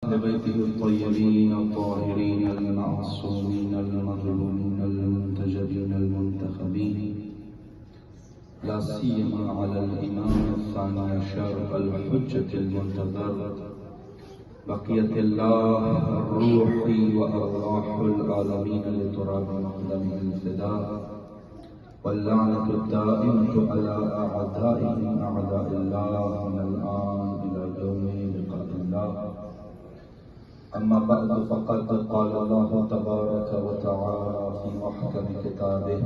أهل بيته الطيبين الطاهرين المعصومين المظلومين المنتجبين المنتخبين، لا سيما على الإمام الثاني عشر الحجة المنتظر بقية الله الروح وأرواح العالمين لتراب مقدمه الفداء، واللعنة الدائمة على أعدائهم أعداء الله من الآن إلى يوم لقاء الله. أما بعد فقد قال الله تبارك وتعالى في محكم كتابه: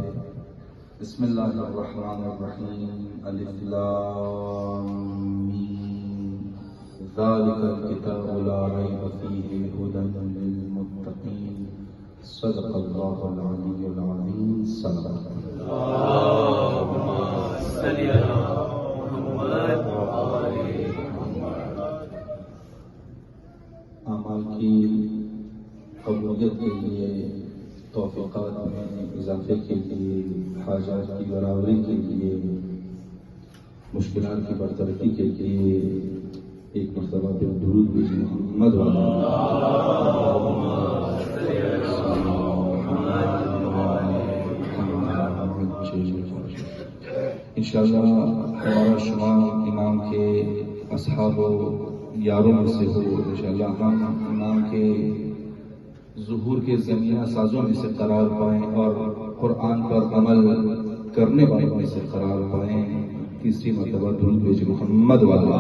بسم الله الرحمن الرحيم، ألف لام ميم، ذلك الكتاب لا ريب فيه هدى للمتقين. صدق الله العلي العظيم. صلى الله اللهم صل على محمد وآل محمد. اعمال کی قبولیت کے لیے، توفیقات میں اضافے کے لیے، حاجات کی برابری کے لیے، مشکلات کی برطرفی کے لیے ایک مرتبہ پہ درود بھیجیے محمد انشاءاللہ ہمارا شمار امام کے اصحاب و یاروں میں سے ہو. انشاءاللہ ہم امام کے ظہور کے زمینہ سازوں میں سے قرار پائیں اور قرآن پر عمل کرنے والوں میں سے قرار پائیں. تیسری مرتبہ درود بھیجیے محمد والا.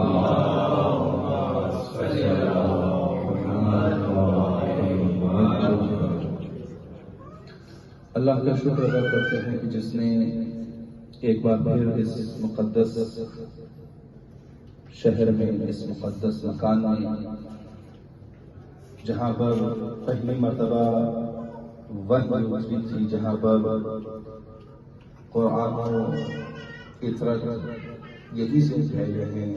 اللہ کا شکر ادا کرتے ہیں کہ جس نے ایک بار پھر اس مقدس شہر میں، اس مقدس مکان میں، جہاں پر پہلی مرتبہ وحی اتری تھی، جہاں پر قرآن و فطرت یہی سے پھیلے ہیں،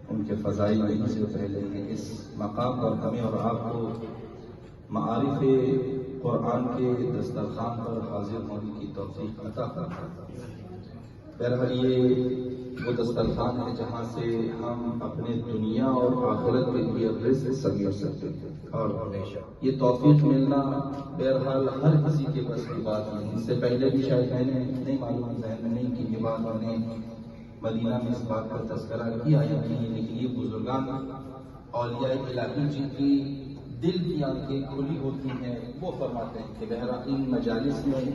ان کے فضائل یہی سے پھیلے ہیں. اس مقام پر ہمیں اور آپ کو معارف قرآن کے دسترخوان پر حاضر ہونے کی توفیق عطا فرمائے. بہرحال یہ وہ دسترخوان ہے جہاں سے ہم اپنے دنیا اور آخرت کے لیے رزق سمیٹ سکتے ہیں، اور یہ توفیق ملنا بہرحال ہر کسی کے بس کی بات نہیں. اس سے پہلے بھی شاید میں نے نہیں معلوم، ذہن میں نہیں کہ یہ بات میں نے مدینہ میں اس بات کا تذکرہ کیا یا نہیں، لیکن یہ بزرگان اولیاء الہی جن کی دل کی آنکھیں کھلی ہوتی ہیں وہ فرماتے ہیں کہ بہرحال ان مجالس میں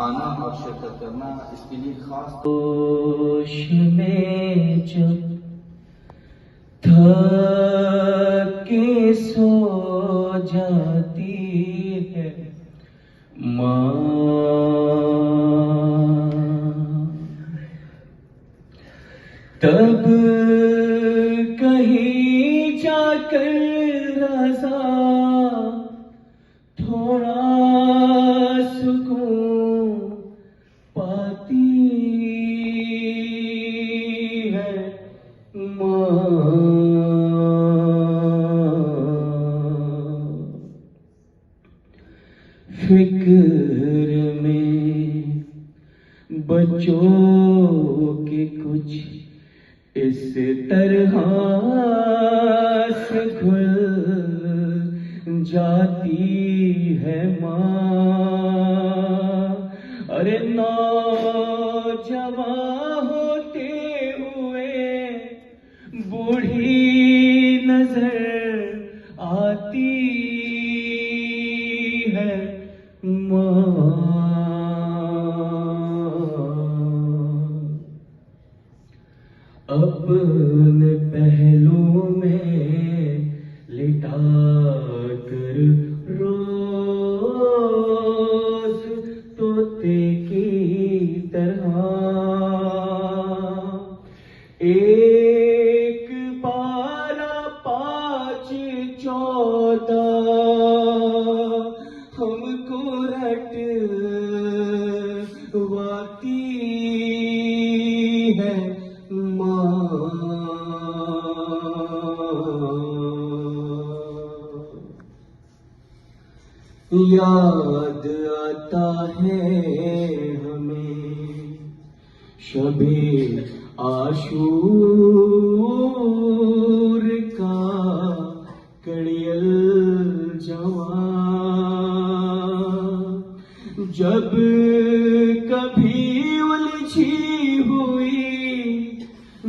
آنا اور شرکت کرنا اس کے لیے خاص. ہوش میں جب تھک کے سو جاتی ہے ماں، تب کہیں جا کر رضا تھوڑا سکون پاتی ہے ماں. فکر میں بچوں کے کچھ اس طرح سے کھل جاتی ہے ماں. ارے نوجوان ہوتے ہوئے بوڑھی نظر آتی ہے ماں. اپنے پہلو میں لٹا کر روز طوطے کی طرح ایک بارہ پانچ چودہ ہم کو رٹواتی ہے ماں. یاد آتا ہے ہمیں شب عاشور کا کڑی جب کبھی الجھی ہوئی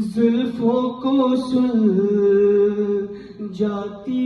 زلفوں کو سل جاتی